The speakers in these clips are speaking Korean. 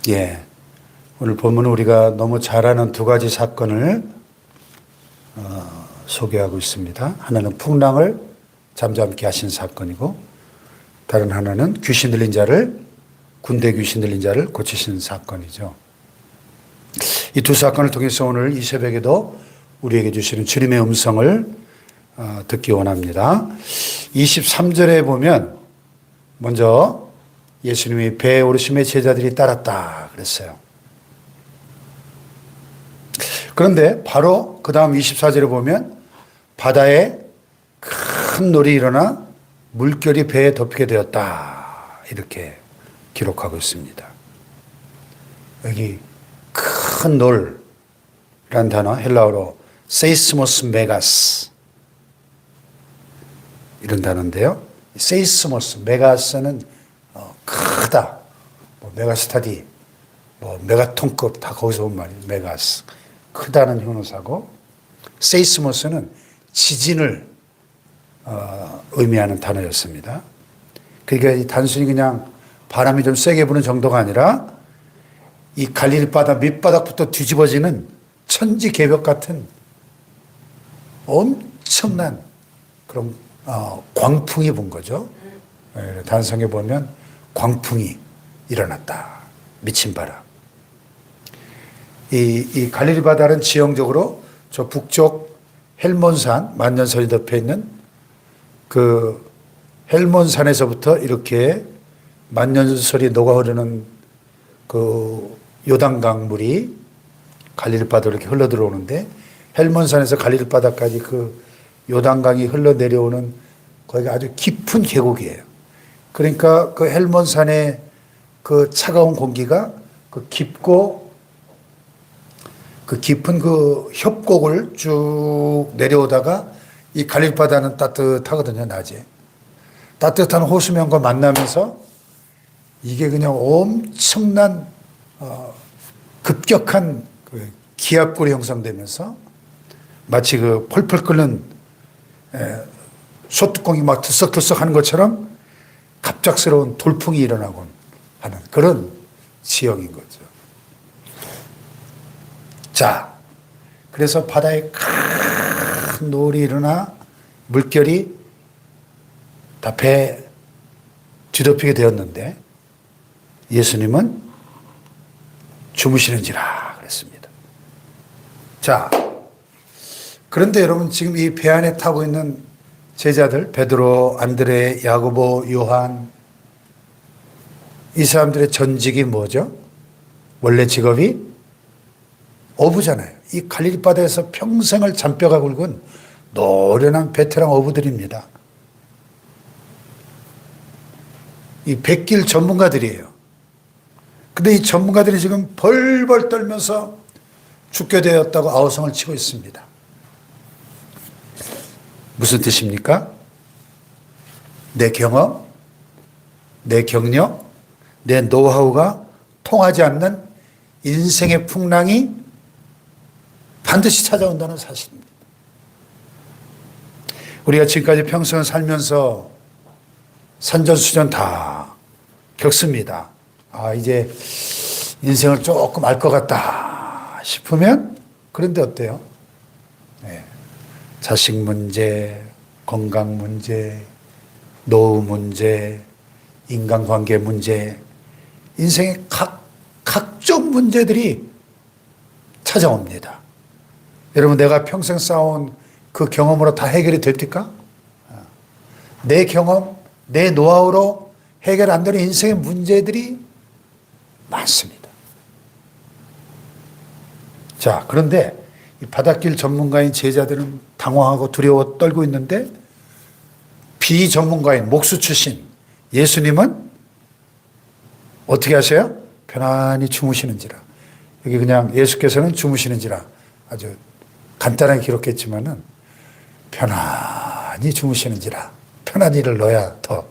예. 오늘 본문은 우리가 너무 잘 아는 두 가지 사건을 소개하고 있습니다. 하나는 풍랑을 잠잠케 하신 사건이고, 다른 하나는 군대 귀신 들린 자를 고치신 사건이죠. 이 두 사건을 통해서 오늘 이 새벽에도 우리에게 주시는 주님의 음성을 듣기 원합니다. 23절에 보면 먼저 예수님이 배에 오르심에 제자들이 따랐다 그랬어요. 그런데 바로 그 다음 24절에 보면 바다에 큰 놀이 일어나 물결이 배에 덮이게 되었다 이렇게 기록하고 있습니다. 여기 큰 놀이라는 단어 헬라어로 세이스모스 메가스 이런 단어인데요. 세이스모스 메가스는 크다, 메가스타디, 메가톤급 다 거기서 온 말이에요. 메가스 크다는 형용사고, 세이스모스는 지진을 의미하는 단어였습니다. 그러니까 단순히 그냥 바람이 좀 세게 부는 정도가 아니라 이 갈릴리 바다 밑바닥부터 뒤집어지는 천지개벽 같은 엄청난 그런 광풍이 분 거죠. 단성에 보면 광풍이 일어났다. 미친 바람. 이 갈릴리 바다는 지형적으로 저 북쪽 헬몬산, 만년설이 덮여 있는 그 헬몬산에서부터 이렇게 만년설이 녹아 흐르는 그 요단강 물이 갈릴리 바다로 이렇게 흘러 들어오는데, 헬몬산에서 갈릴리 바다까지 그 요단강이 흘러 내려오는 거기가 아주 깊은 계곡이에요. 그러니까 그 헬몬산의 그 차가운 공기가 그 깊고 그 깊은 그 협곡을 쭉 내려오다가 이 갈릴리 바다는 따뜻하거든요, 낮에. 따뜻한 호수면과 만나면서 이게 그냥 엄청난 급격한 그 기압골이 형성되면서 마치 그 펄펄 끓는 소뚜껑이 막 들썩들썩 하는 것처럼 갑작스러운 돌풍이 일어나곤 하는 그런 지형인 거죠. 자, 그래서 바다에 큰 노을이 일어나 물결이 다 배에 뒤덮이게 되었는데 예수님은 주무시는지라 그랬습니다. 자, 그런데 여러분 지금 이 배 안에 타고 있는 제자들, 베드로, 안드레, 야고보, 요한, 이 사람들의 전직이 뭐죠? 원래 직업이 어부잖아요. 이 갈릴리 바다에서 평생을 잔뼈가 굵은 노련한 베테랑 어부들입니다. 이 백길 전문가들이에요. 근데 이 전문가들이 지금 벌벌 떨면서 죽게 되었다고 아우성을 치고 있습니다. 무슨 뜻입니까? 내 경험, 내 경력, 내 노하우가 통하지 않는 인생의 풍랑이 반드시 찾아온다는 사실입니다. 우리가 지금까지 평생을 살면서 산전수전 다 겪습니다. 이제 인생을 조금 알 것 같다 싶으면, 그런데 어때요? 네. 자식 문제, 건강 문제, 노후 문제, 인간관계 문제, 인생의 각종 문제들이 찾아옵니다. 여러분, 내가 평생 쌓아온 그 경험으로 다 해결이 됩니까? 내 경험, 내 노하우로 해결 안 되는 인생의 문제들이 많습니다. 자, 그런데 이 바닷길 전문가인 제자들은 당황하고 두려워 떨고 있는데, 비전문가인 목수 출신 예수님은 어떻게 하세요? 편안히 주무시는지라. 여기 그냥 예수께서는 주무시는지라 아주 간단하게 기록했지만은 편안히 주무시는지라, 편안히를 넣어야 더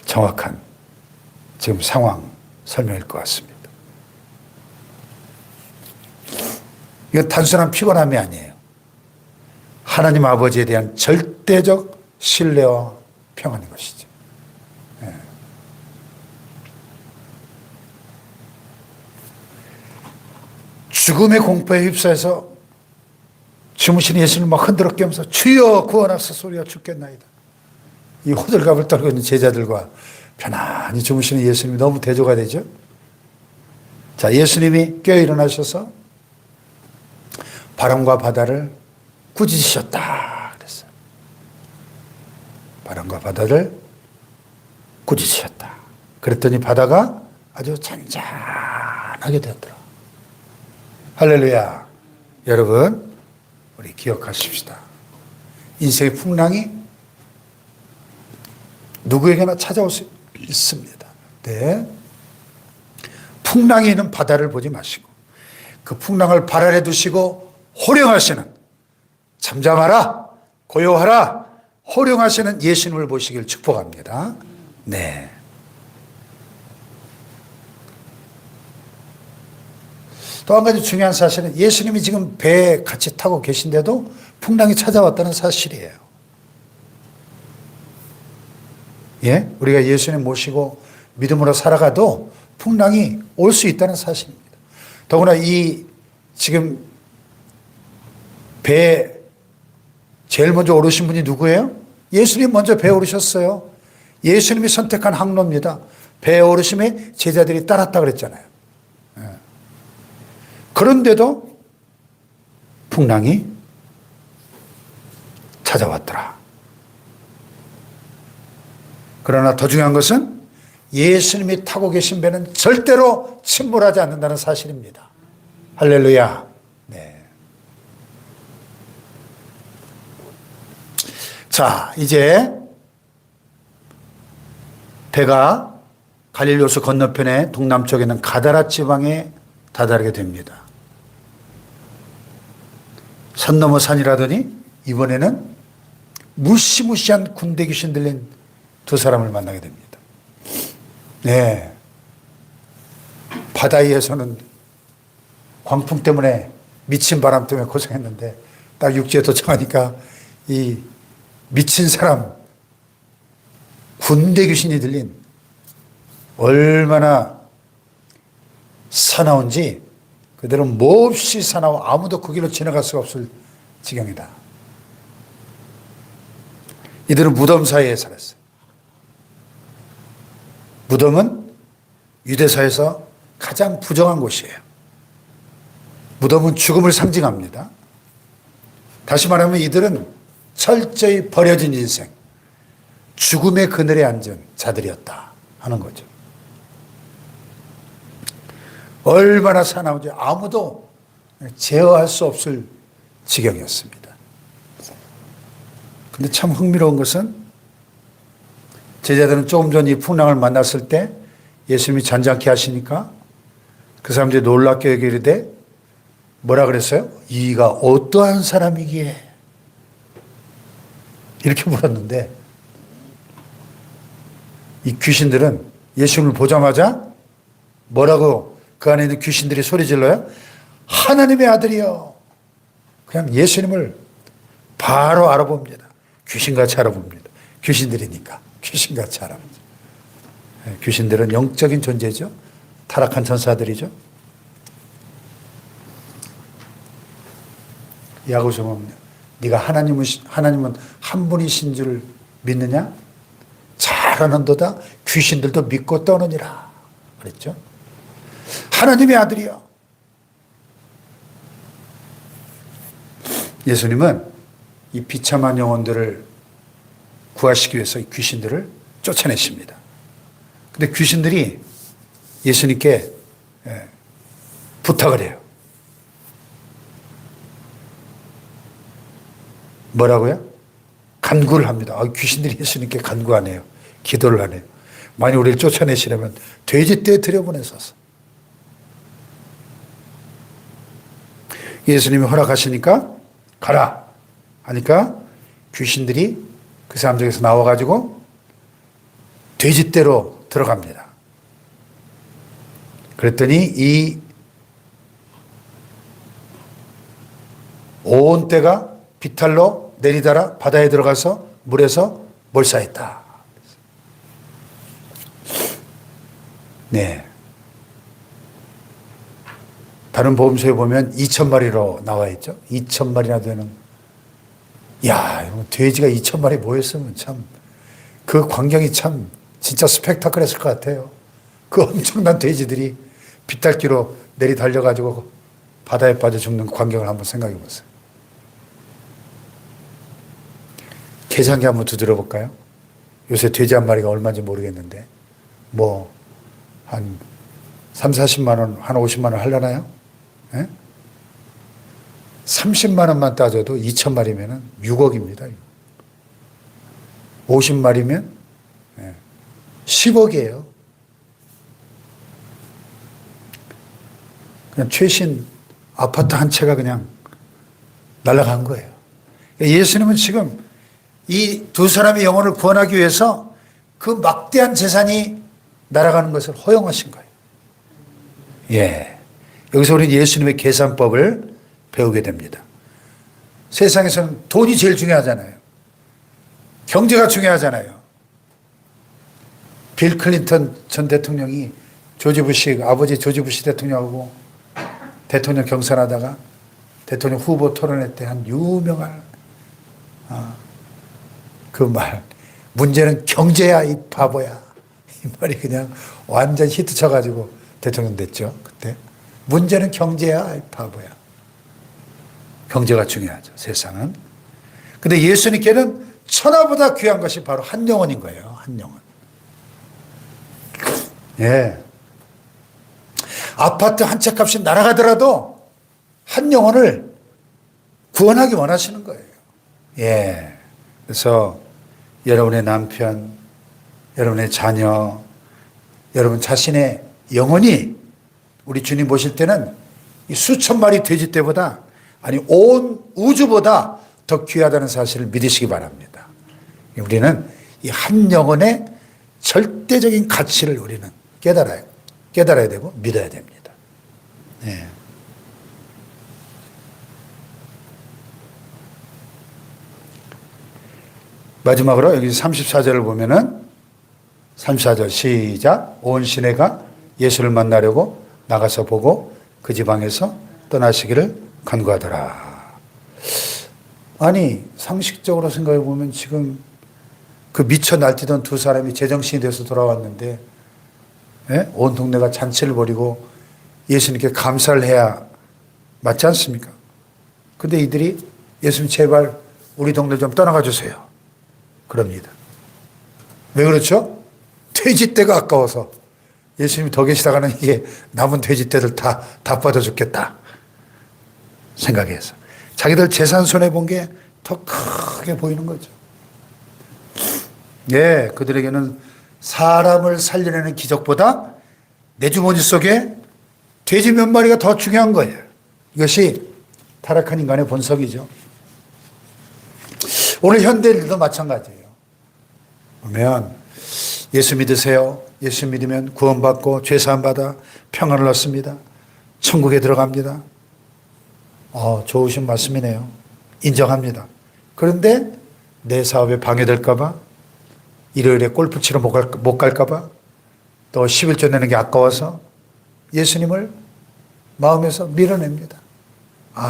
정확한 지금 상황 설명일 것 같습니다. 이건 단순한 피곤함이 아니에요. 하나님 아버지에 대한 절대적 신뢰와 평안인 것이죠. 죽음의 공포에 휩싸여서 주무시는 예수님을 막 흔들어 깨면서 주여 구원하소서 우리가 죽겠나이다. 이 호들갑을 떨고 있는 제자들과 편안히 주무시는 예수님이 너무 대조가 되죠. 자, 예수님이 깨어 일어나셔서 바람과 바다를 꾸짖으셨다 그랬어요. 바람과 바다를 꾸짖으셨다. 그랬더니 바다가 아주 잔잔하게 되었더라. 할렐루야. 여러분, 우리 기억하십시다. 인생의 풍랑이 누구에게나 찾아올 수 있습니다. 네. 풍랑이 있는 바다를 보지 마시고 그 풍랑을 발 아래 두시고 호령하시는, 잠잠하라, 고요하라, 호령하시는 예수님을 보시길 축복합니다. 네. 또 한 가지 중요한 사실은 예수님이 지금 배에 같이 타고 계신데도 풍랑이 찾아왔다는 사실이에요. 예? 우리가 예수님 모시고 믿음으로 살아가도 풍랑이 올 수 있다는 사실입니다. 더구나 이 지금 배에 제일 먼저 오르신 분이 누구예요? 예수님 먼저 배에 오르셨어요. 예수님이 선택한 항로입니다. 배에 오르심에 제자들이 따랐다 그랬잖아요. 그런데도 풍랑이 찾아왔더라. 그러나 더 중요한 것은 예수님이 타고 계신 배는 절대로 침몰하지 않는다는 사실입니다. 할렐루야. 네. 자, 이제 배가 갈릴리 호수 건너편에 동남쪽에 있는 가다라 지방에 다다르게 됩니다. 산 넘어 산이라더니 이번에는 무시무시한 군대 귀신 들린 두 사람을 만나게 됩니다. 네. 바다 위에서는 광풍 때문에 미친 바람 때문에 고생했는데 딱 육지에 도착하니까 이 미친 사람, 군대 귀신이 들린 얼마나 사나운지 그들은 몹시 사나워 아무도 그 길로 지나갈 수가 없을 지경이다. 이들은 무덤 사이에 살았어요. 무덤은 유대사에서 가장 부정한 곳이에요. 무덤은 죽음을 상징합니다. 다시 말하면 이들은 철저히 버려진 인생, 죽음의 그늘에 앉은 자들이었다 하는 거죠. 얼마나 사나운지 아무도 제어할 수 없을 지경이었습니다. 근데 참 흥미로운 것은 제자들은 조금 전 이 풍랑을 만났을 때 예수님이 잔잔케 하시니까 그 사람들이 놀랍게 여기되 뭐라 그랬어요? 이가 어떠한 사람이기에? 이렇게 물었는데 이 귀신들은 예수님을 보자마자 뭐라고 그 안에 있는 귀신들이 소리 질러요? 하나님의 아들이요. 그냥 예수님을 바로 알아봅니다. 귀신같이 알아봅니다. 귀신들이니까 귀신같이 알아봅니다. 귀신들은 영적인 존재죠. 타락한 천사들이죠. 야고보면 네가 하나님은 한 분이신 줄 믿느냐? 잘하는도다 귀신들도 믿고 떠느니라 그랬죠. 하나님의 아들이요. 예수님은 이 비참한 영혼들을 구하시기 위해서 이 귀신들을 쫓아내십니다. 근데 귀신들이 예수님께 부탁을 해요. 뭐라고요? 간구를 합니다. 귀신들이 예수님께 간구하네요. 기도를 하네요. 만약 우리를 쫓아내시려면 돼지떼에 들여보내소서. 예수님이 허락하시니까 가라 하니까 귀신들이 그 사람 중에서 나와가지고 돼지떼로 들어갑니다. 그랬더니 이 온 떼가 비탈로 내리다라 바다에 들어가서 물에서 몰사했다. 네. 다른 보험소에 보면 2,000마리로 나와 있죠. 2,000마리나 되는. 야, 돼지가 2,000마리 모였으면 참, 그 광경이 참 진짜 스펙타클했을 것 같아요. 그 엄청난 돼지들이 빗달기로 내리 달려가지고 바다에 빠져 죽는 광경을 한번 생각해 보세요. 계산기 한번 두드려 볼까요? 요새 돼지 한 마리가 얼마인지 모르겠는데, 뭐, 한 3, 40만 원, 한 50만 원 하려나요? 예? 30만 원만 따져도 2,000마리면 6억입니다. 50마리면 10억이에요. 그냥 최신 아파트 한 채가 그냥 날아간 거예요. 예수님은 지금 이 두 사람의 영혼을 구원하기 위해서 그 막대한 재산이 날아가는 것을 허용하신 거예요. 예. 여기서 우리는 예수님의 계산법을 배우게 됩니다. 세상에서는 돈이 제일 중요하잖아요. 경제가 중요하잖아요. 빌 클린턴 전 대통령이 조지 부시, 아버지 조지 부시 대통령하고 대통령 경선하다가 대통령 후보 토론회 때 한 유명한 그 말, 문제는 경제야 이 바보야. 이 말이 그냥 완전 히트 쳐가지고 대통령 됐죠. 그때 문제는 경제야 이 바보야. 경제가 중요하죠, 세상은. 근데 예수님께는 천하보다 귀한 것이 바로 한 영혼인 거예요. 한 영혼. 예. 아파트 한 채 값이 날아가더라도 한 영혼을 구원하기 원하시는 거예요. 예. 그래서 여러분의 남편, 여러분의 자녀, 여러분 자신의 영혼이 우리 주님 보실 때는 이 수천 마리 돼지 떼보다, 아니 온 우주보다 더 귀하다는 사실을 믿으시기 바랍니다. 우리는 이 한 영혼의 절대적인 가치를 우리는 깨달아야 되고 믿어야 됩니다. 네. 마지막으로 여기 34절을 보면은 34절 시작. 온 시내가 예수를 만나려고 나가서 보고 그 지방에서 떠나시기를 간구하더라. 아니 상식적으로 생각해 보면 지금 그 미쳐 날뛰던 두 사람이 제정신이 돼서 돌아왔는데, 예? 온 동네가 잔치를 벌이고 예수님께 감사를 해야 맞지 않습니까? 근데 이들이 예수님 제발 우리 동네 좀 떠나가 주세요. 그럽니다. 왜 그렇죠? 돼지떼가 아까워서. 예수님이 더 계시다가는 이게 남은 돼지떼들 다 받아 죽겠다 생각해서 자기들 재산 손해본 게 더 크게 보이는 거죠. 예, 그들에게는 사람을 살려내는 기적보다 내 주머니 속에 돼지 몇 마리가 더 중요한 거예요. 이것이 타락한 인간의 본성이죠. 오늘 현대인들도 마찬가지예요. 보면 예수 믿으세요. 예수 믿으면 구원받고 죄사함 받아 평안을 얻습니다. 천국에 들어갑니다. 좋으신 말씀이네요. 인정합니다. 그런데 내 사업에 방해될까 봐, 일요일에 골프 치러 못 갈까 봐, 또 11조 내는 게 아까워서 예수님을 마음에서 밀어냅니다.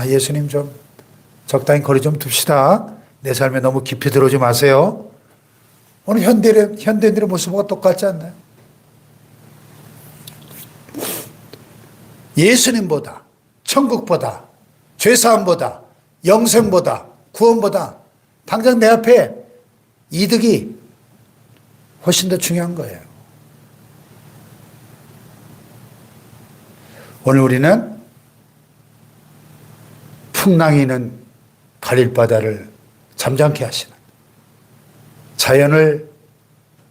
예수님 좀 적당히 거리 좀 둡시다. 내 삶에 너무 깊이 들어오지 마세요. 오늘 현대인들의 모습과 똑같지 않나요? 예수님보다, 천국보다, 죄사함보다, 영생보다, 구원보다 당장 내 앞에 이득이 훨씬 더 중요한 거예요. 오늘 우리는 풍랑이 있는 갈릴바다를 잠잠케 하시는, 자연을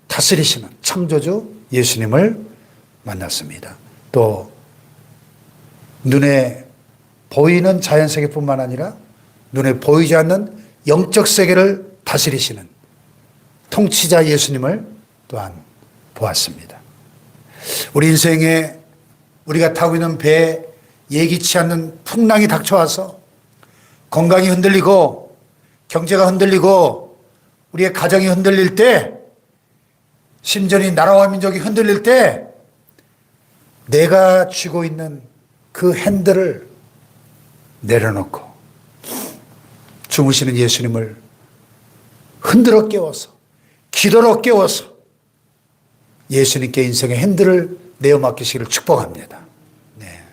다스리시는 창조주 예수님을 만났습니다. 또 눈에 보이는 자연 세계뿐만 아니라 눈에 보이지 않는 영적 세계를 다스리시는 통치자 예수님을 또한 보았습니다. 우리 인생에 우리가 타고 있는 배에 예기치 않는 풍랑이 닥쳐와서 건강이 흔들리고 경제가 흔들리고 우리의 가정이 흔들릴 때, 심전이 나라와 민족이 흔들릴 때 내가 쥐고 있는 그 핸들을 내려놓고 주무시는 예수님을 흔들어 깨워서 기도로 깨워서 예수님께 인생의 핸들을 내어 맡기시기를 축복합니다. 네.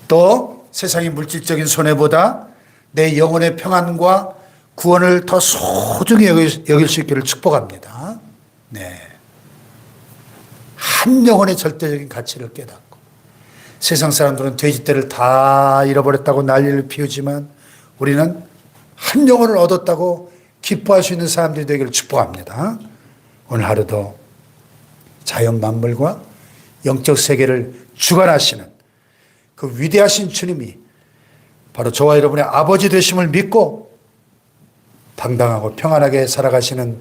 또 세상의 물질적인 손해보다 내 영혼의 평안과 구원을 더 소중히 여길 수 있기를 축복합니다. 네. 한 영혼의 절대적인 가치를 깨닫고 세상 사람들은 돼지떼를 다 잃어버렸다고 난리를 피우지만 우리는 한 영혼을 얻었다고 기뻐할 수 있는 사람들이 되기를 축복합니다. 오늘 하루도 자연 만물과 영적 세계를 주관하시는 그 위대하신 주님이 바로 저와 여러분의 아버지 되심을 믿고 당당하고 평안하게 살아가시는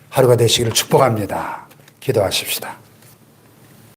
하루가 되시기를 축복합니다. 기도하십시다.